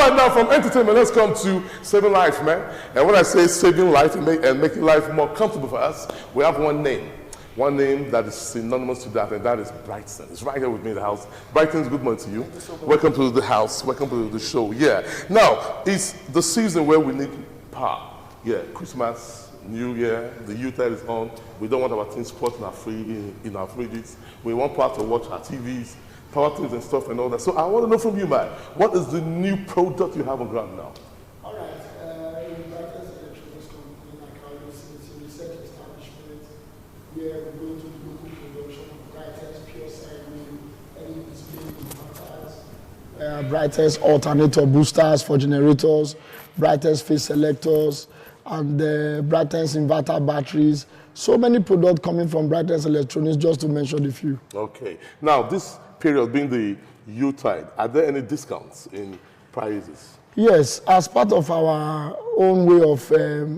right, now from entertainment, let's come to saving life, man. And when I say saving life and making life more comfortable for us, we have one name. One name that is synonymous to that, and that is Brighton. It's right here with me in the house. Brighton, good morning to you. Welcome to the house. Welcome to the show. Yeah. Now, it's the season where we need power. Yeah, Christmas, New Year, the youth that is on. We don't want our things put in our fridges. We want power to watch our TVs, power things and stuff and all that. So I want to know from you, man, what is the new product you have on ground now? All right. In Brighton's Electronics Company, like I always say, it's a research establishment where we're going to do local production of Brighton's pure sine LED display inverters, Brighton's alternator boosters for generators, Brighton's phase selectors, and Brighton's inverter batteries. So many products coming from Brighton's Electronics, just to mention a few. Okay. Now, this period being the Yuletide, are there any discounts in prices? Yes, as part of our own way of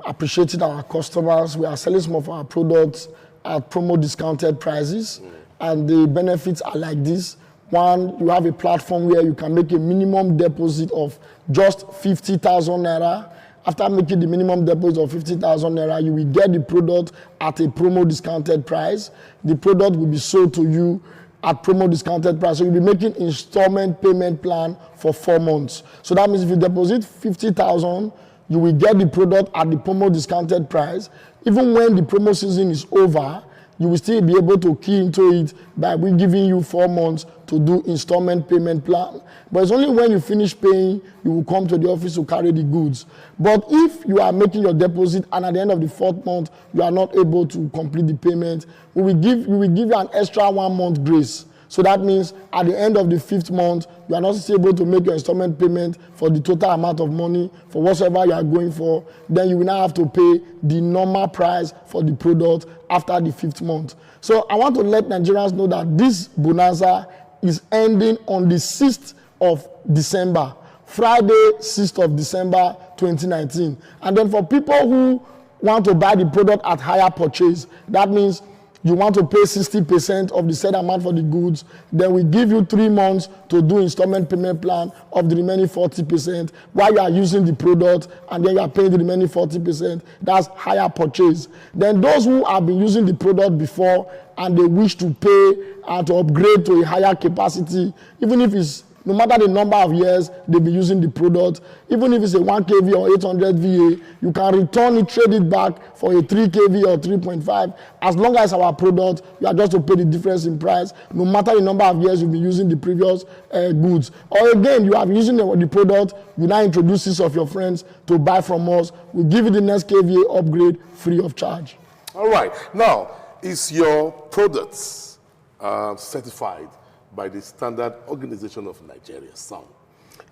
appreciating our customers, we are selling some of our products at promo discounted prices. And the benefits are like this. One, you have a platform where you can make a minimum deposit of just 50,000 naira. After making the minimum deposit of 50,000 naira, you will get the product at a promo discounted price. The product will be sold to you at promo discounted price. So you'll be making installment payment plan for 4 months. So that means if you deposit 50,000, you will get the product at the promo discounted price. Even when the promo season is over, you will still be able to key into it by we giving you 4 months to do installment payment plan. But it's only when you finish paying, you will come to the office to carry the goods. But if you are making your deposit and at the end of the 4th month, you are not able to complete the payment, we will give you an extra 1 month grace. So that means at the end of the 5th month, you are not still able to make your installment payment for the total amount of money for whatever you are going for. Then you will now have to pay the normal price for the product after the 5th month. So I want to let Nigerians know that this bonanza is ending on the 6th of December, Friday, 6th of December 2019. And then for people who want to buy the product at higher purchase, that means you want to pay 60% of the said amount for the goods, then we give you 3 months to do installment payment plan of the remaining 40% while you are using the product, and then you are paying the remaining 40%. That's higher purchase. Then those who have been using the product before and they wish to pay and to upgrade to a higher capacity, even if it's no matter the number of years they'll be using the product, even if it's a 1 kV or 800 VA, you can return it, trade it back for a 3 kV or 3.5. As long as our product, you are just to pay the difference in price, no matter the number of years you've been using the previous goods. Or again, you have been using the product, you now introduce 6 of your friends to buy from us. We give you the next kVA upgrade free of charge. All right. Now, is your products certified by the Standard Organization of Nigeria, SOUN?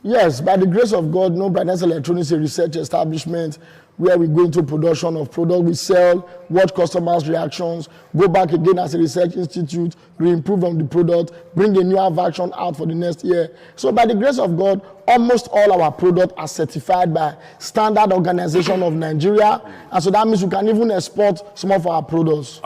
Yes, by the grace of God, Brighton's Electronics is a research establishment where we go into production of product, we sell, watch customers' reactions, go back again as a research institute, re-improve on the product, bring a newer version out for the next year. So by the grace of God, almost all our products are certified by Standard Organization of Nigeria, and so that means we can even export some of our products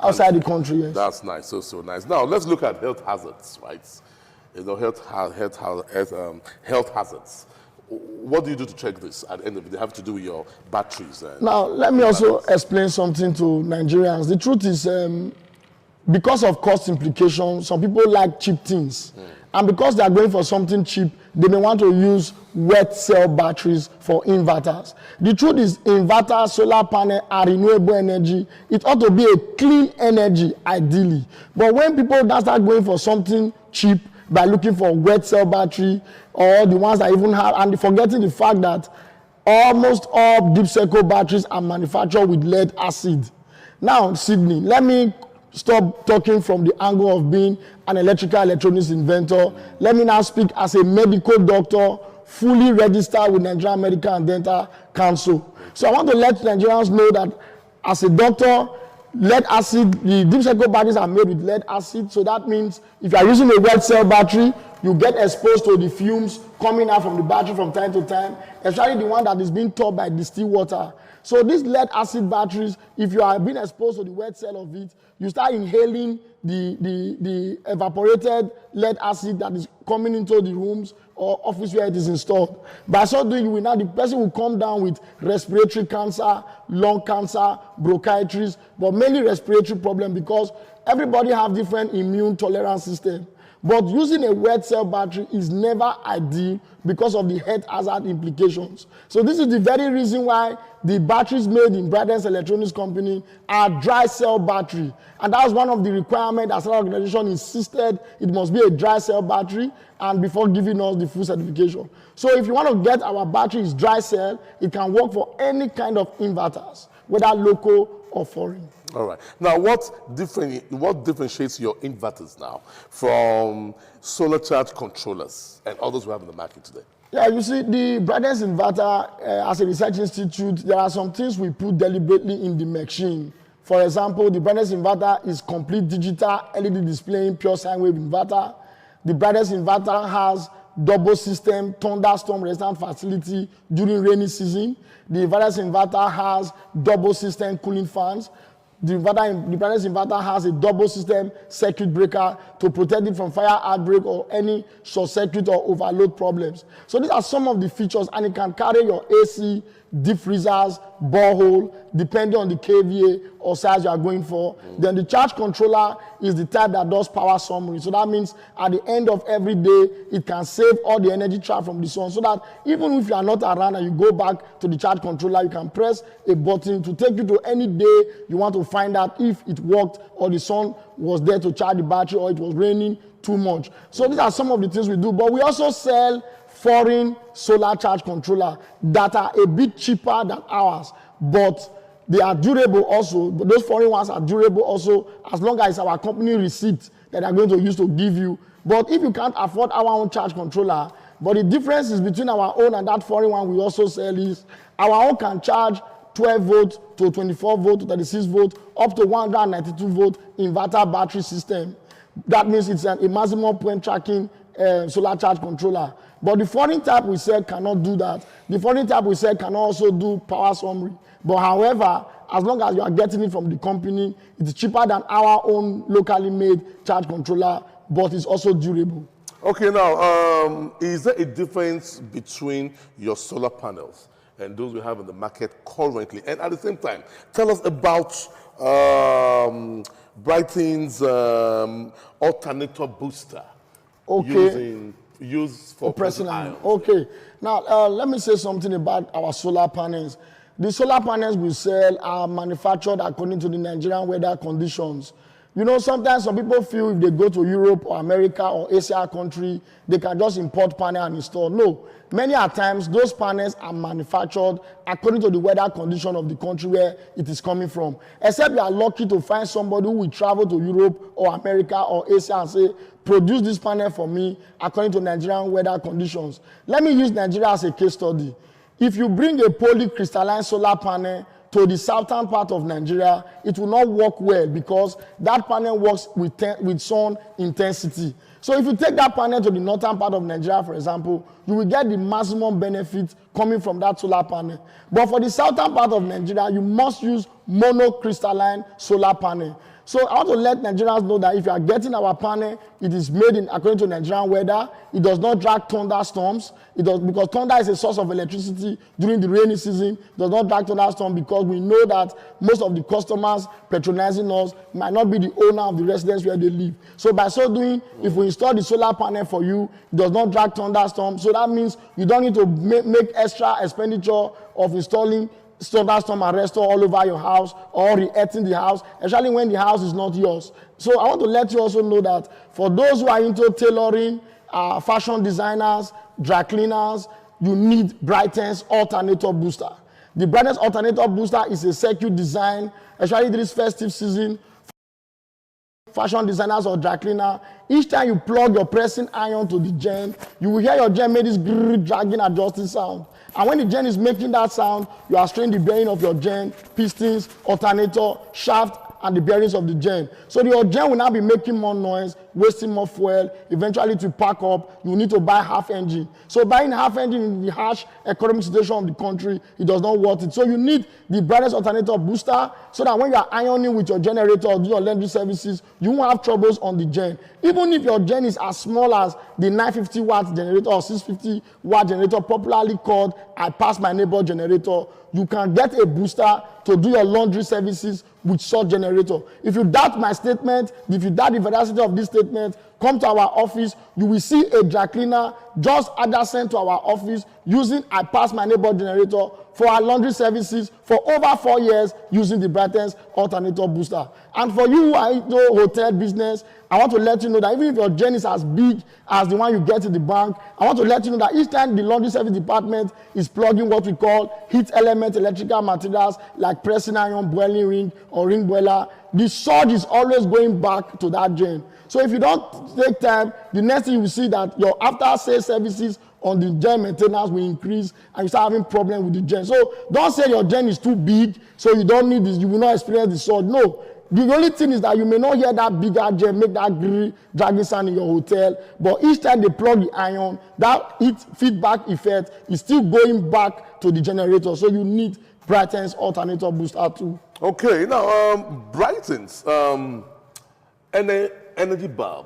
outside the country. Yes. That's nice, so nice. Now let's look at health hazards, right? Health hazards. What do you do to check this at the end of it? They have to do with your batteries. Now, let me also explain something to Nigerians. The truth is, because of cost implications, some people like cheap things. And because they are going for something cheap, they may want to use wet cell batteries for inverters. The truth is, inverter, solar panel are renewable energy. It ought to be a clean energy, ideally. But when people now start going for something cheap by looking for wet cell battery, or the ones that even have, and forgetting the fact that almost all deep cycle batteries are manufactured with lead acid. Now, Sydney, let me stop talking from the angle of being an electrical electronics inventor. Let me now speak as a medical doctor, fully registered with Nigerian Medical and Dental Council. So I want to let Nigerians know that as a doctor, lead acid, the deep cycle batteries are made with lead acid. So that means if you are using a wet cell battery, you get exposed to the fumes coming out from the battery from time to time, especially the one that is being touched by distilled water. So these lead acid batteries, if you are being exposed to the wet cell of it, you start inhaling the evaporated lead acid that is coming into the rooms or office where it is installed. By so doing, the person will come down with respiratory cancer, lung cancer, bronchitis, but mainly respiratory problem because everybody have different immune tolerance system. But using a wet cell battery is never ideal because of the health hazard implications. So this is the very reason why the batteries made in Brightness Electronics Company are dry cell battery. And that was one of the requirements that our organization insisted it must be a dry cell battery and before giving us the full certification. So if you want to get our batteries dry cell, it can work for any kind of inverters, whether local or foreign. All right. Now, what differentiates your inverters now from solar charge controllers and others we have in the market today? Yeah, you see, the Brightness inverter, as a research institute, there are some things we put deliberately in the machine. For example, the Brightness inverter is complete digital LED displaying pure sine wave inverter. The Brightness inverter has double system thunderstorm resistant facility during rainy season. The Brightness inverter has double system cooling fans. The Brightness inverter has a double system circuit breaker to protect it from fire outbreak or any short circuit or overload problems. So these are some of the features, and it can carry your AC, deep freezers, borehole, depending on the kVA or size you are going for. Then the charge controller is the type that does power summary. So that means at the end of every day, it can save all the energy trapped from the sun so that even if you are not around and you go back to the charge controller, you can press a button to take you to any day you want to find out if it worked or the sun was there to charge the battery or it was raining too much. So these are some of the things we do. But we also sell foreign solar charge controller that are a bit cheaper than ours, but they are durable also. But those foreign ones are durable also as long as our company receipt that they are going to use to give you. But if you can't afford our own charge controller, but the difference is between our own and that foreign one we also sell is our own can charge 12 volt to 24 volt to 36 volt up to 192 volt inverter battery system. That means it's a maximum point tracking solar charge controller. But the foreign type we sell cannot do that. The foreign type we sell can also do power summary. But however, as long as you are getting it from the company, it's cheaper than our own locally made charge controller, but it's also durable. Okay, now, is there a difference between your solar panels and those we have in the market currently? And at the same time, tell us about Brighton's alternator booster. Okay. Used for pressing iron. Okay. Now, let me say something about our solar panels. The solar panels we sell are manufactured according to the Nigerian weather conditions. You know, sometimes some people feel if they go to Europe or America or Asia country, they can just import panel and install. No. Many a times, those panels are manufactured according to the weather condition of the country where it is coming from. Except you are lucky to find somebody who will travel to Europe or America or Asia and say, produce this panel for me according to Nigerian weather conditions. Let me use Nigeria as a case study. If you bring a polycrystalline solar panel to the southern part of Nigeria, it will not work well because that panel works with sun intensity. So if you take that panel to the northern part of Nigeria, for example, you will get the maximum benefit coming from that solar panel. But for the southern part of Nigeria, you must use monocrystalline solar panel. So I want to let Nigerians know that if you are getting our panel, it is made according to Nigerian weather. It does not drag thunderstorms. Because thunder is a source of electricity during the rainy season. It does not drag thunderstorms because we know that most of the customers patronizing us might not be the owner of the residence where they live. So by so doing, if we install the solar panel for you, it does not drag thunderstorms. So that means you don't need to make extra expenditure of installing thunderstorm arrestor all over your house or re-earthing the house, especially when the house is not yours. So I want to let you also know that for those who are into tailoring, fashion designers, dry cleaners, you need Brighton's alternator booster. The Brighton's alternator booster is a circuit design, especially this festive season. Fashion designers or dry cleaner, each time you plug your pressing iron to the gen, you will hear your gen make this dragging adjusting sound. And when the gen is making that sound, you are straining the bearing of your gen, pistons, alternator, shaft, and the bearings of the gen. So your gen will now be making more noise wasting more fuel. Eventually to pack up, you need to buy half engine. So buying half engine in the harsh economic situation of the country, it does not worth it. So you need the brightest alternator booster so that when you are ironing with your generator or do your laundry services, you won't have troubles on the gen. Even if your gen is as small as the 950 watt generator or 650 watt generator, popularly called I pass my neighbor generator, you can get a booster to do your laundry services with such generator. If you doubt my statement, if you doubt the veracity of this statement, come to our office. You will see a dry cleaner just adjacent to our office using I pass my neighbor generator for our laundry services for over 4 years using the brightest alternator booster. And for you who are into hotel business, I want to let you know that even if your gen is as big as the one you get in the bank, I want to let you know that each time the laundry service department is plugging what we call heat element electrical materials like pressing iron, boiling ring, or ring boiler, the surge is always going back to that gen. So if you don't take time, the next thing you will see that your after-sales services on the gen maintenance will increase and you start having problem with the gen. So don't say your gen is too big, so you don't need this, you will not experience the surge. No. The only thing is that you may not hear that bigger gen make that dragging sound in your hotel, but each time they plug the iron, that heat feedback effect is still going back to the generator. So you need Brighton's alternator booster too. Okay, now Brighton's energy bulb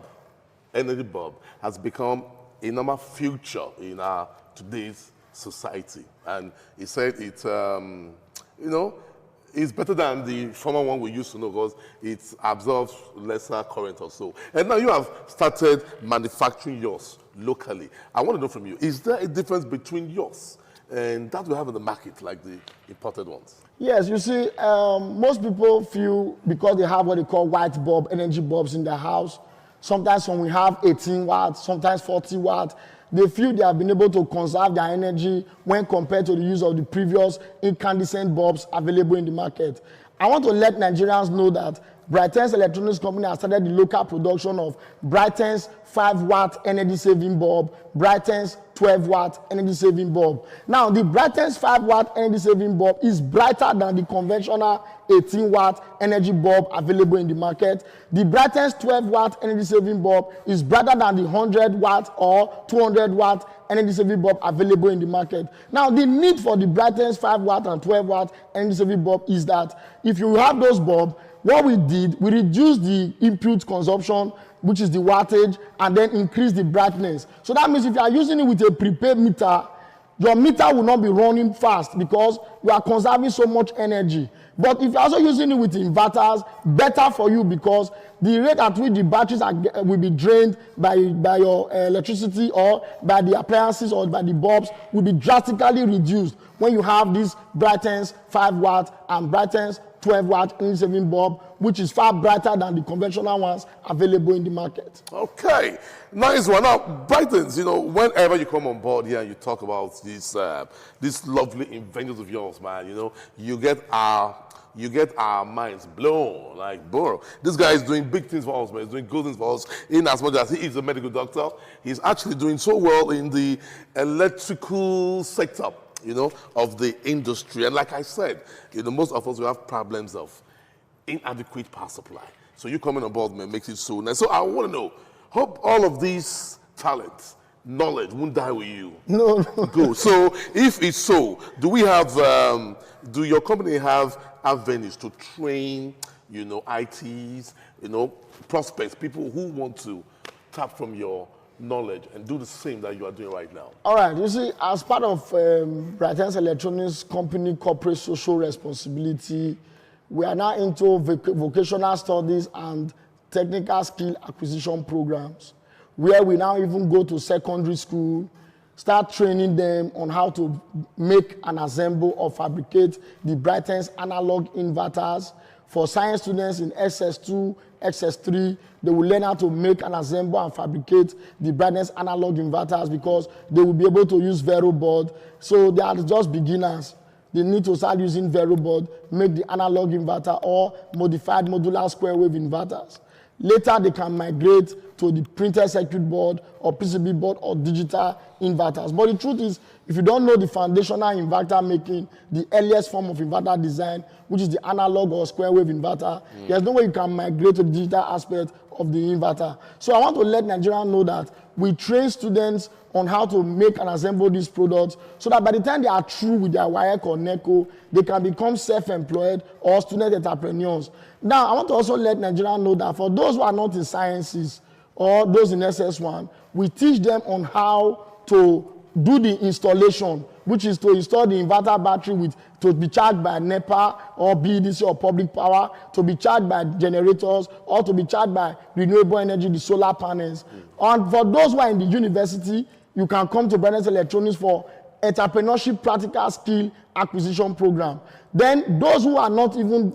has become a normal feature in our today's society, and he said it, it's better than the former one we used to know because it absorbs lesser current or so. And now you have started manufacturing yours locally. I want to know from you, is there a difference between yours and that we have in the market, like the imported ones? Yes, you see, most people feel because they have what they call white bulb, energy bulbs in their house, sometimes when we have 18 watts, sometimes 40 watts, they feel they have been able to conserve their energy when compared to the use of the previous incandescent bulbs available in the market. I want to let Nigerians know that Brighton's Electronics Company has started the local production of Brighton's 5-watt energy-saving bulb, Brighton's 12-watt energy-saving bulb. Now, the Brighton's 5-watt energy-saving bulb is brighter than the conventional 18-watt energy bulb available in the market. The Brighton's 12-watt energy-saving bulb is brighter than the 100-watt or 200-watt energy-saving bulb available in the market. Now, the need for the Brighton's 5-watt and 12-watt energy-saving bulb is that if you have those bulbs, what we did, we reduced the input consumption, which is the wattage, and then increase the brightness. So that means if you are using it with a prepaid meter, your meter will not be running fast because you are conserving so much energy. But if you're also using it with inverters, better for you because the rate at which the batteries will be drained by your electricity or by the appliances or by the bulbs will be drastically reduced when you have this Brighton's 5-watt and Brighton's 12-watt energy-saving bulb, which is far brighter than the conventional ones available in the market. Okay, nice one. Now, Brighton's, whenever you come on board here and you talk about these lovely inventions of yours, man, you get our minds blown. Like, bro, this guy is doing big things for us, man. He's doing good things for us. In as much as he is a medical doctor, he's actually doing so well in the electrical sector, of the industry. And like I said, most of us will have problems of inadequate power supply. So you coming on board, man, makes it so nice. So I want to know, hope all of these talents, knowledge won't die with you. No. Good. So if it's so, do your company have avenues to train, ITs, prospects, people who want to tap from your knowledge and do the same that you are doing right now? All right, you see, as part of Brighton's Electronics Company corporate social responsibility, we are now into vocational studies and technical skill acquisition programs, where we now even go to secondary school, start training them on how to make and assemble or fabricate the Brighton's analog inverters. For science students in SS2, SS3, they will learn how to make and assemble and fabricate the Brighton's analog inverters because they will be able to use Vero board. So they are just beginners. They need to start using Vero board, make the analog inverter or modified modular square wave inverters. Later, they can migrate to the printed circuit board or PCB board or digital inverters. But the truth is, if you don't know the foundational inverter making, the earliest form of inverter design, which is the analog or square wave inverter, there's no way you can migrate to the digital aspect of the inverter. So I want to let Nigerians know that we train students on how to make and assemble these products so that by the time they are through with their WAEC or NECO, they can become self-employed or student entrepreneurs. Now, I want to also let Nigerians know that for those who are not in sciences or those in SS1, we teach them on how to do the installation, which is to install the inverter battery to be charged by NEPA or BEDC or public power, to be charged by generators, or to be charged by renewable energy, the solar panels. And for those who are in the university, you can come to Brightness Electronics for entrepreneurship practical skill acquisition program. Then those who are not even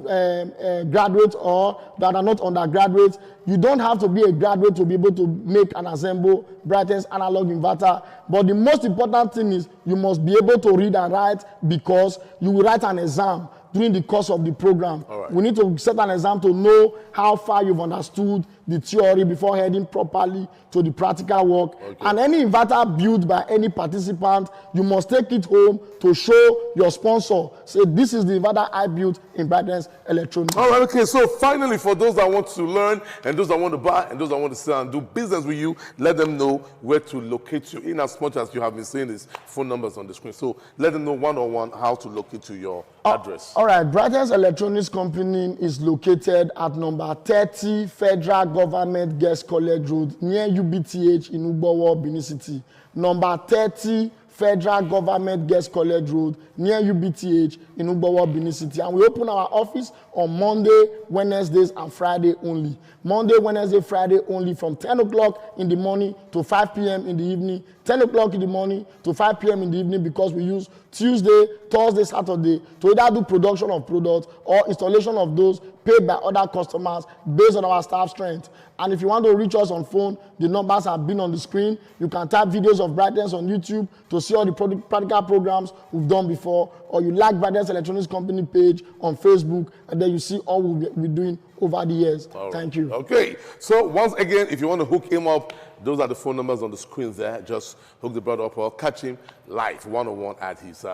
graduates or that are not undergraduates, you don't have to be a graduate to be able to make and assemble Brightness analog inverter. But the most important thing is you must be able to read and write, because you will write an exam during the course of the program. Right. We need to set an exam to know how far you've understood the theory before heading properly to the practical work. Okay. And any inverter built by any participant, you must take it home to show your sponsor. Say, this is the inverter I built in Brightness Electronics. All right, okay, so finally, for those that want to learn, and those that want to buy, and those that want to sell and do business with you, let them know where to locate you, in as much as you have been seeing these phone numbers on the screen. So let them know one-on-one how to locate to your address. All right, Brightness Electronics Company is located at number 30 Federal Government Guest College Road, near UBTH in Ugbowo, Benin City. Number 30 Federal Government Guest College Road, near UBTH in Ugbowo, Benin City. And we open our office on Monday, Wednesdays, and Friday only. Monday, Wednesday, Friday only, from 10 o'clock in the morning to 5 p.m. in the evening. 10 o'clock in the morning to 5 p.m. in the evening, because we use Tuesday, Thursday, Saturday to either do production of products or installation of those paid by other customers based on our staff strength. And if you want to reach us on phone, the numbers have been on the screen. You can type videos of Brightness on YouTube to see all the practical programs we've done before, or you like Brightness Electronics Company page on Facebook, and then you see all we'll be doing over the years. All Thank you. Okay, so once again, if you want to hook him up, those are the phone numbers on the screen there. Just hook the brother up or catch him live, one-on-one at his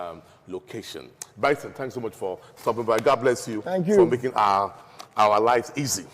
location. Bryson, thanks so much for stopping by. God bless you. Thank you for making our lives easy.